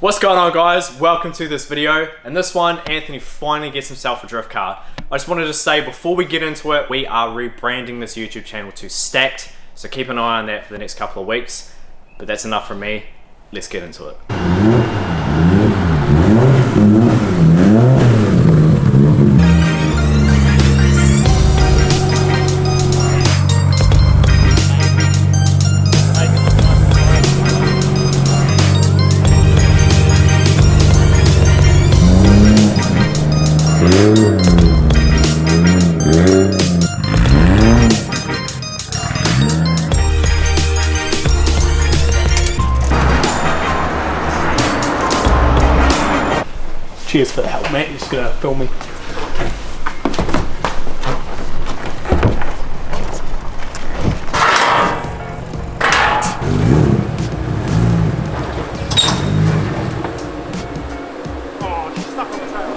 What's going on, guys? Welcome to this video. In this one, Anthony finally gets himself a drift car. I just wanted to say before we get into it, we are rebranding this YouTube channel to Stacked, so keep an eye on that for the next couple of weeks. But that's enough from me. Let's get into it. Cheers for the help, mate. You're just gonna film me. Oh, she's stuck on the trail.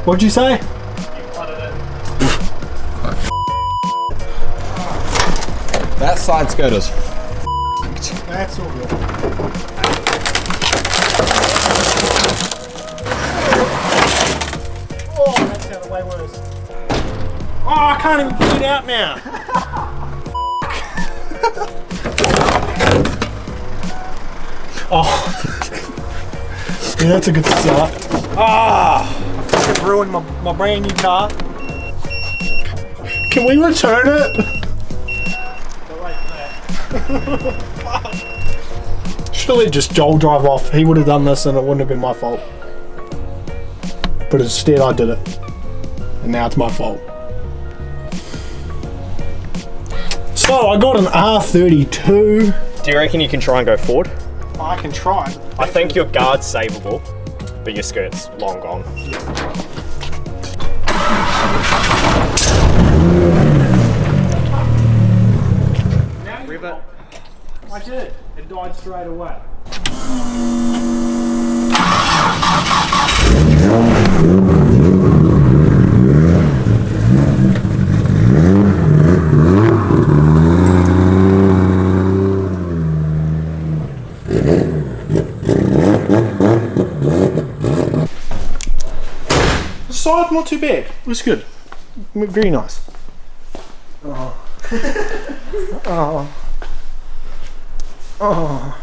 What'd you say? You flooded it. That side skirt is That's all good. Oh, that sounded way worse. Oh, I can't even get it out now. Oh. Yeah, that's a good start. Ah, fucking ruined my brand new car. Can we return it? Don't wait for that. Surely just Joel drive off. He would have done this and it wouldn't have been my fault. But instead I did it. And now it's my fault. So I got an R32. Do you reckon you can try and go forward? I can try. I think your guard's savable, but your skirt's long gone. Rev it. I did. It died straight away. The side not too bad. Looks good. Very nice. Oh. Oh. Oh.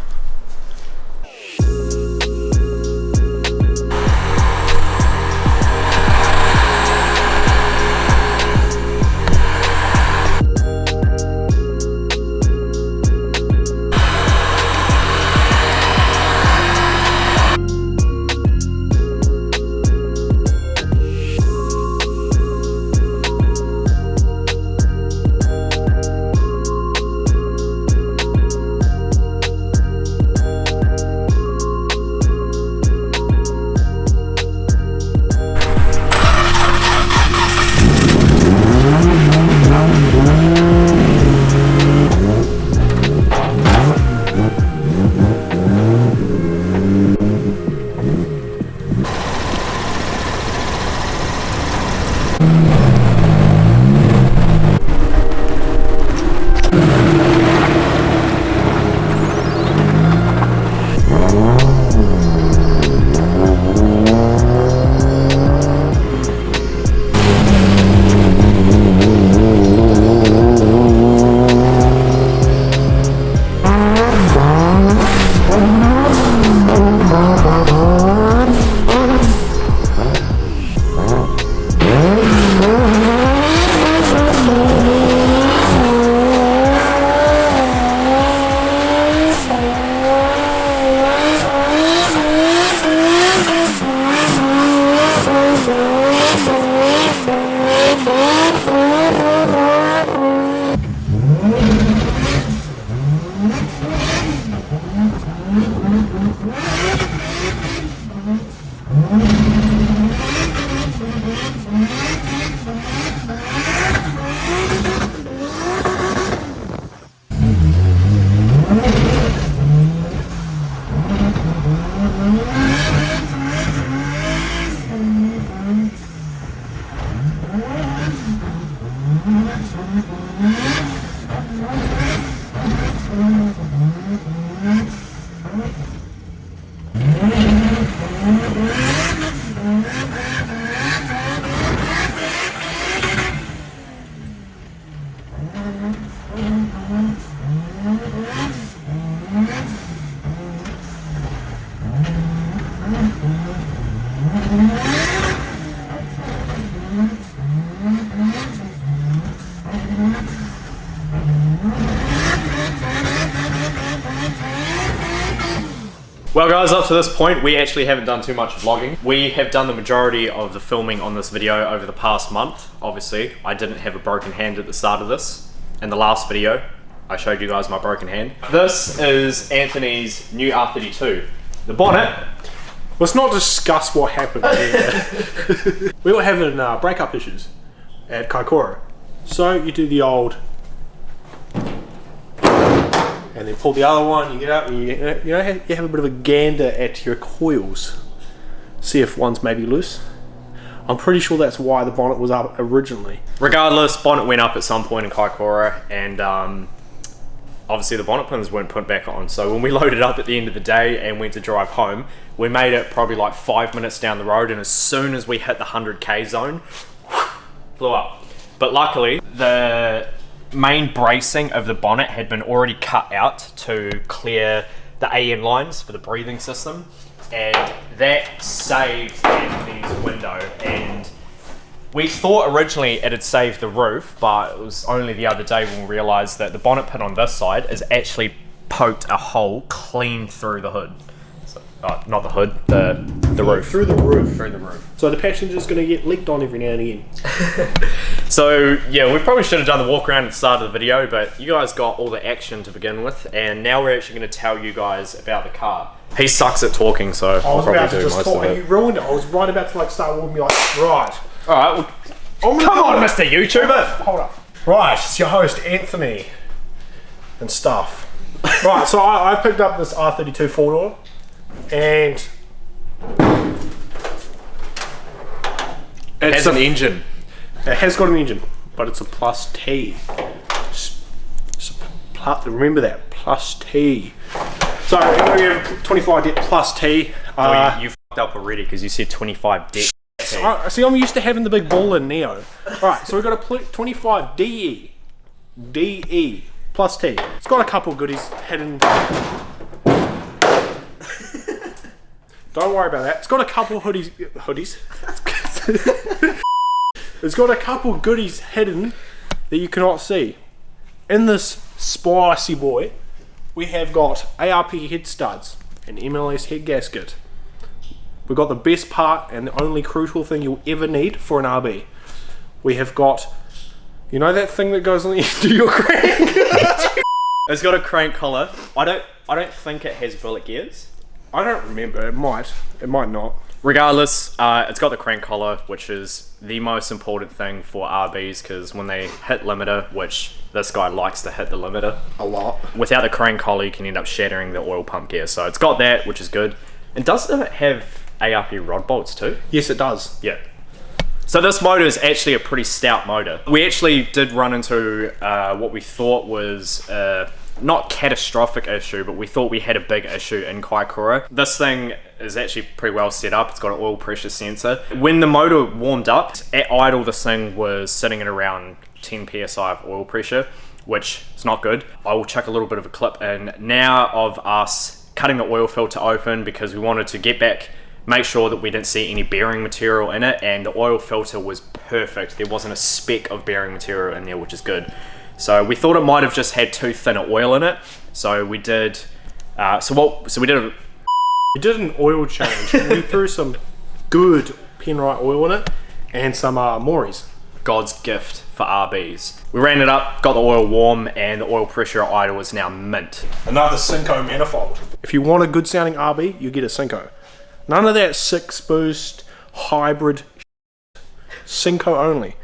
Well guys, up to this point, we actually haven't done too much vlogging. We have done the majority of the filming on this video over the past month. Obviously, I didn't have a broken hand at the start of this. In the last video, I showed you guys my broken hand. This is Anthony's new R32. The bonnet. Let's not discuss what happened here. We were having breakup issues at Kaikoura. So you do the old, and then pull the other one, you get up and you have a bit of a gander at your coils. See if one's maybe loose. I'm pretty sure that's why the bonnet was up originally. Regardless, bonnet went up at some point in Kaikoura, and obviously the bonnet pins weren't put back on. So when we loaded up at the end of the day and went to drive home, we made it probably like 5 minutes down the road, and as soon as we hit the 100k zone, flew up. But luckily, the main bracing of the bonnet had been already cut out to clear the AN lines for the breathing system, and that saved Anthony's window. And we thought originally it had saved the roof, but it was only the other day when we realized that the bonnet pin on this side is actually poked a hole clean through the hood. So, not the hood, the roof. Through the roof. Through the roof. So the passenger's going to get leaked on every now and again. So yeah, we probably should have done the walk around at the start of the video, but you guys got all the action to begin with, and now we're actually going to tell you guys about the car. He sucks at talking, so I'll probably do most of it. You ruined it. I was right about to like start walking, be like, right. Alright, well, come on, Mr. YouTuber! Hold up. Right, it's your host, Anthony, and stuff. Right, so I picked up this R32 4-door, and it has an engine. It has got an engine, but it's a plus T. Remember that, plus T. So we have 25 depth plus T. You fucked up already because you said 25 depth. See, I'm used to having the big ball in Neo. Right, so we've got a 25 DE. DE plus T. It's got a couple goodies hidden. Don't worry about that. It's got a couple hoodies. It's got a couple goodies hidden that you cannot see. In this spicy boy, we have got ARP head studs, an MLS head gasket. We've got the best part and the only crucial thing you'll ever need for an RB. We have got, you know that thing that goes on the end of your crank? It's got a crank collar. I don't think it has billet gears. I don't remember. It might not. Regardless, it's got the crank collar, which is the most important thing for RBs, because when they hit limiter, which this guy likes to hit the limiter a lot, without the crank collar you can end up shattering the oil pump gear. So it's got that, which is good. And does it have ARP rod bolts too? Yes, it does. Yeah. So this motor is actually a pretty stout motor. We actually did run into what we thought was not catastrophic issue, but we thought we had a big issue in Kaikoura. This thing is actually pretty well set up. It's got an oil pressure sensor. When the motor warmed up, at idle this thing was sitting at around 10 psi of oil pressure, which is not good. I will chuck a little bit of a clip in now of us cutting the oil filter open because we wanted to get back, make sure that we didn't see any bearing material in it, and the oil filter was perfect. There wasn't a speck of bearing material in there, which is good. So we thought it might have just had too thin of oil in it. So we did. We did an oil change. We threw some good Penrite oil in it and some Morris. God's gift for RBs. We ran it up, got the oil warm, and the oil pressure at idle is now mint. Another Cinco manifold. If you want a good sounding RB, you get a Cinco. None of that 6 boost hybrid. Cinco only.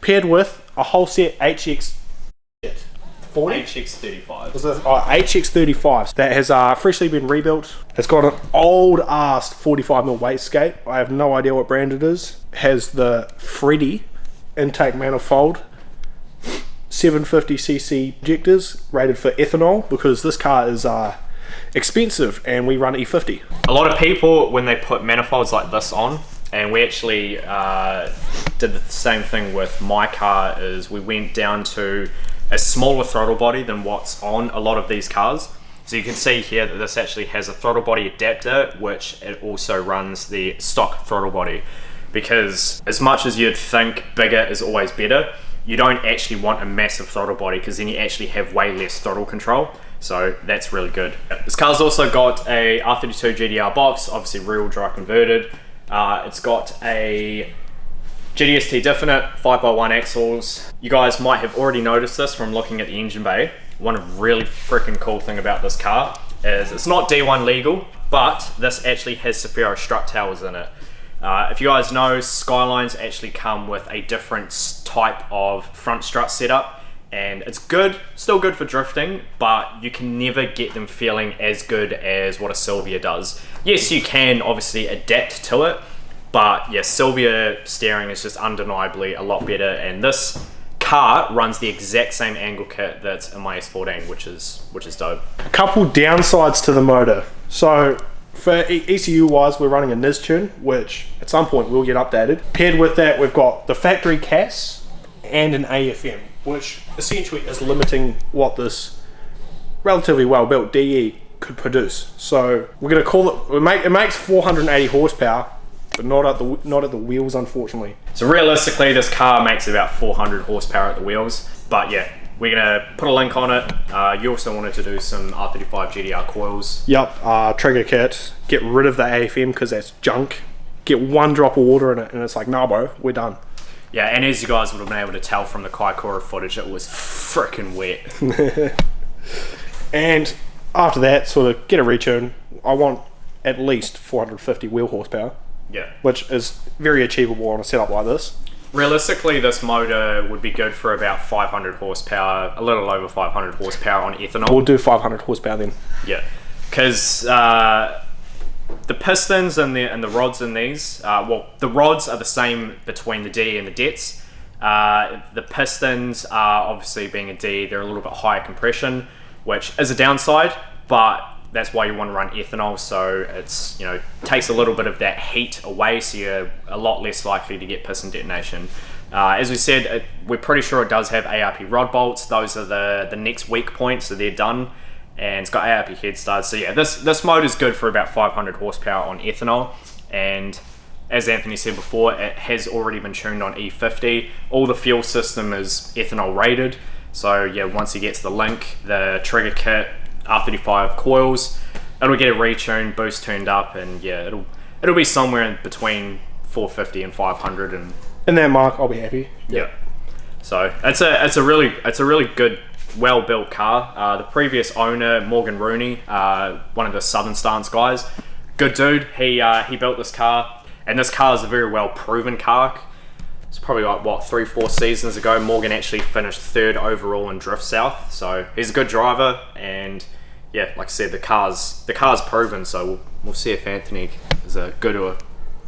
Paired with a whole set HX 40? HX35. HX35 that has freshly been rebuilt. It's got an old ass 45mm wastegate. I have no idea what brand it is. Has the Freddy intake manifold. 750cc injectors rated for ethanol, because this car is expensive and we run E50. A lot of people, when they put manifolds like this on, and we actually did the same thing with my car, is we went down to a smaller throttle body than what's on a lot of these cars. So you can see here that this actually has a throttle body adapter, which it also runs the stock throttle body. Because as much as you'd think bigger is always better, you don't actually want a massive throttle body, because then you actually have way less throttle control. So that's really good. This car's also got a R32 GDR box, obviously rear-wheel drive converted. It's got a GDST Definite 5x1 axles. You guys might have already noticed this from looking at the engine bay. One really freaking cool thing about this car is it's not D1 legal, but this actually has Saphiro strut towers in it. If you guys know, Skylines actually come with a different type of front strut setup, and it's good, still good for drifting, but you can never get them feeling as good as what a Silvia does. Yes, you can obviously adapt to it, but yeah, Silvia steering is just undeniably a lot better, and this car runs the exact same angle kit that's in my S14, which is dope. A couple downsides to the motor. So for ECU wise, we're running a NIS tune, which at some point will get updated. Paired with that, we've got the factory CAS and an AFM, which essentially is limiting what this relatively well built DE could produce. So we're going to call it, it makes 480 horsepower, but not at the wheels, unfortunately. So realistically, this car makes about 400 horsepower at the wheels, but yeah, we're gonna put a link on it. You also wanted to do some R35 GDR coils. Yep, trigger kit, get rid of the AFM because that's junk. Get one drop of water in it and it's like, nah bro, we're done. Yeah, and as you guys would have been able to tell from the Kaikoura footage, it was freaking wet. And after that, sort of get a retune. I want at least 450 wheel horsepower. Yeah. Which is very achievable on a setup like this. Realistically, this motor would be good for about 500 horsepower, a little over 500 horsepower on ethanol. We'll do 500 horsepower then. Yeah, because the pistons and the rods in these, well, the rods are the same between the D and the DETs. The pistons are obviously being a D, they're a little bit higher compression, which is a downside, but that's why you want to run ethanol, so it's, you know, takes a little bit of that heat away, so you're a lot less likely to get piston detonation. As we said, we're pretty sure it does have ARP rod bolts. Those are the next weak points, so they're done, and it's got ARP head studs. So yeah, this motor is good for about 500 horsepower on ethanol, and as Anthony said before, it has already been tuned on E50. All the fuel system is ethanol rated, so yeah, once he gets the link, the trigger kit, R35 coils, it'll get a retune, boost tuned up, and yeah, it'll be somewhere in between 450 and 500, and in that mark, I'll be happy. Yeah. So it's a really good, well built car. The previous owner, Morgan Rooney, one of the Southern Stance guys, good dude. He built this car, and this car is a very well proven car. It's probably like, what, 3-4 seasons ago, Morgan actually finished 3rd overall in Drift South. So he's a good driver, and yeah, like I said, the car's proven. So we'll see if Anthony is a good or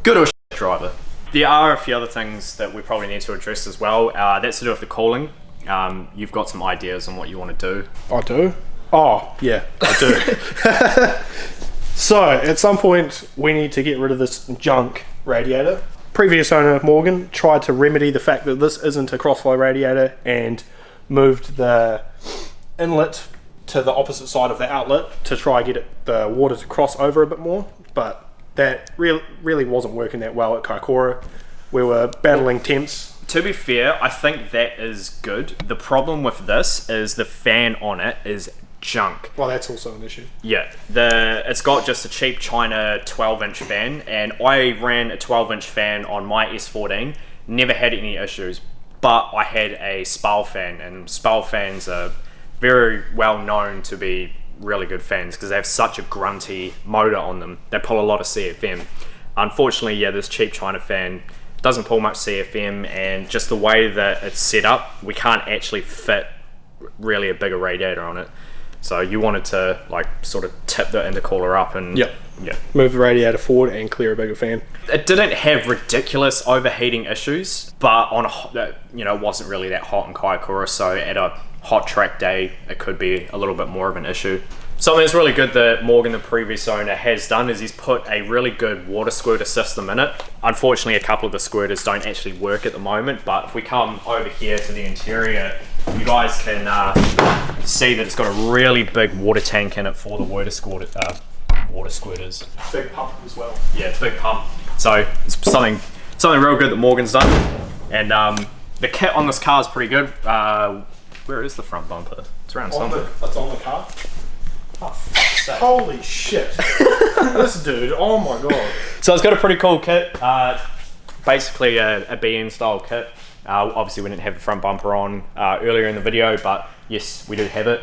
shit driver. There are a few other things that we probably need to address as well. That's to do with the cooling. You've got some ideas on what you want to do. I do? Oh, yeah, I do. So, at some point, we need to get rid of this junk radiator. Previous owner, Morgan, tried to remedy the fact that this isn't a crossflow radiator and moved the inlet to the opposite side of the outlet to try and get the water to cross over a bit more, but that really wasn't working that well at Kaikoura. We were battling temps. To be fair, I think that is good. The problem with this is the fan on it is junk. Well, that's also an issue. Yeah, it's got just a cheap China 12-inch fan, and I ran a 12-inch fan on my S14, never had any issues, but I had a Spal fan, and Spal fans are very well known to be really good fans because they have such a grunty motor on them. They pull a lot of CFM. Unfortunately, yeah, this cheap China fan doesn't pull much CFM, and just the way that it's set up, we can't actually fit really a bigger radiator on it. So you wanted to like sort of tip the intercooler up and Yep. yeah, Move the radiator forward and clear a bigger fan. it didn't have ridiculous overheating issues, but on you know, it wasn't really that hot in Kaikoura, so at a hot track day it could be a little bit more of an issue. Something that's really good that Morgan, the previous owner, has done is he's put a really good water squirter system in it. Unfortunately, a couple of the squirters don't actually work at the moment, but if we come over here to the interior, you guys can see that it's got a really big water tank in it for the water squirters. Big pump as well. Yeah, big pump. So it's something real good that Morgan's done. And the kit on this car is pretty good. Where is the front bumper? It's around something. That's on the car. Oh, fuck's sake. Holy shit. This dude, oh my god. So it's got a pretty cool kit. Basically a BN style kit. Obviously we didn't have the front bumper on earlier in the video, but yes, we do have it.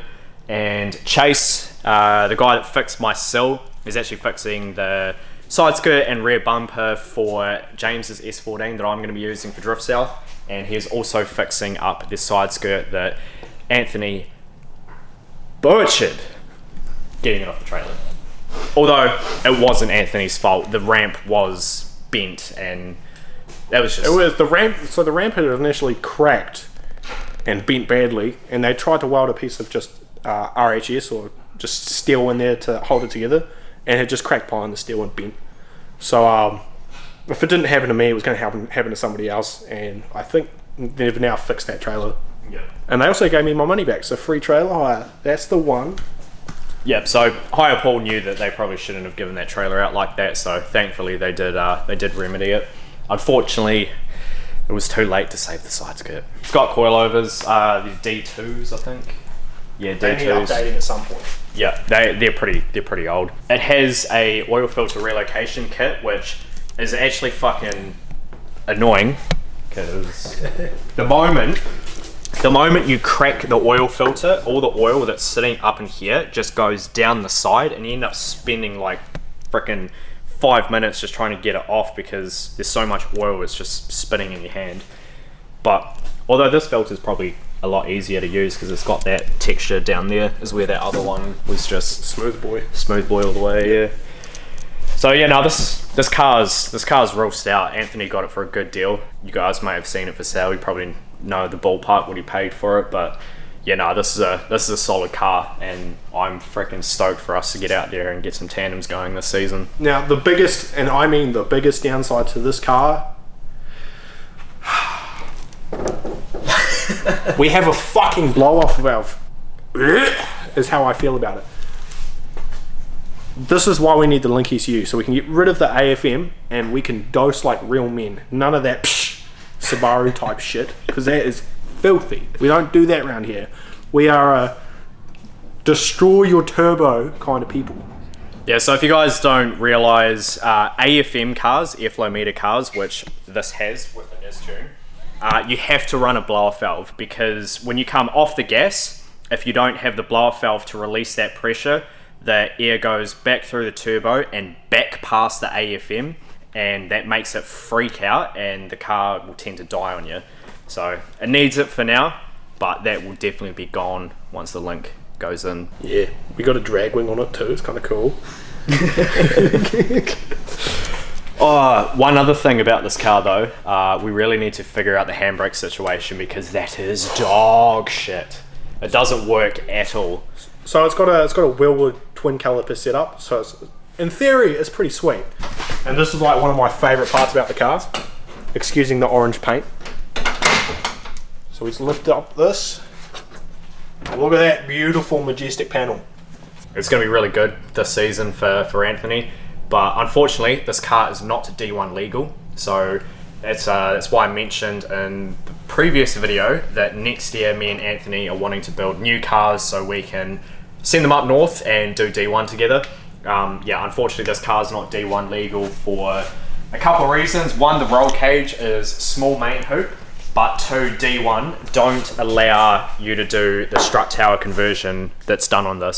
And Chase, the guy that fixed my sill, is actually fixing the side skirt and rear bumper for James's S14 that I'm going to be using for Drift South. And he's also fixing up this side skirt that Anthony butchered getting it off the trailer. Although it wasn't Anthony's fault, the ramp was bent and that was just... It was the ramp, so the ramp had initially cracked and bent badly, and they tried to weld a piece of just RHS or just steel in there to hold it together, and it just cracked behind the steel and bent. So if it didn't happen to me, it was going to happen to somebody else, and I think they've now fixed that trailer. Yeah. And they also gave me my money back, so free trailer hire. That's the one. Yep, so Hire Paul knew that they probably shouldn't have given that trailer out like that, so thankfully they did remedy it. Unfortunately, it was too late to save the side skirt. It's got coilovers, the D2s I think. Yeah, D2s. They need updating at some point. Yeah, they're pretty old. It has a oil filter relocation kit, which is actually fucking annoying, because the moment you crack the oil filter, all the oil that's sitting up in here just goes down the side, and you end up spending like frickin' 5 minutes just trying to get it off because there's so much oil it's just spinning in your hand. But although this filter is probably a lot easier to use because it's got that texture down there, is where that other one was just smooth boy all the way. Yeah. So yeah, now this car's real stout. Anthony got it for a good deal. You guys may have seen it for sale. You probably know the ballpark what he paid for it, but yeah, no, this is a solid car, and I'm freaking stoked for us to get out there and get some tandems going this season. Now the biggest, and I mean the biggest downside to this car, we have a fucking blow off valve. Is how I feel about it. This is why we need the Link ECU, so we can get rid of the AFM and we can dose like real men. None of that Subaru type shit, because that is filthy. We don't do that around here. We are a destroy your turbo kind of people. Yeah, so if you guys don't realize, AFM cars, airflow meter cars, which this has with an S-tune, you have to run a blow-off valve, because when you come off the gas, if you don't have the blow-off valve to release that pressure, the air goes back through the turbo and back past the AFM, and that makes it freak out, and the car will tend to die on you. So it needs it for now, but that will definitely be gone once the Link goes in. Yeah, we got a drag wing on it too. It's kind of cool. Oh, one other thing about this car though, we really need to figure out the handbrake situation, because that is dog shit. It doesn't work at all. So it's got a Wheelwood twin caliper setup. So it's, in theory, it's pretty sweet. And this is like one of my favorite parts about the car, excusing the orange paint. So we just lift up this. Look at that beautiful, majestic panel. It's going to be really good this season for Anthony, but unfortunately this car is not D1 legal, so that's why I mentioned in the previous video that next year me and Anthony are wanting to build new cars so we can send them up north and do D1 together. Yeah, unfortunately this car is not D1 legal for a couple of reasons. One, the roll cage is small main hoop, but two, D1 don't allow you to do the strut tower conversion that's done on this.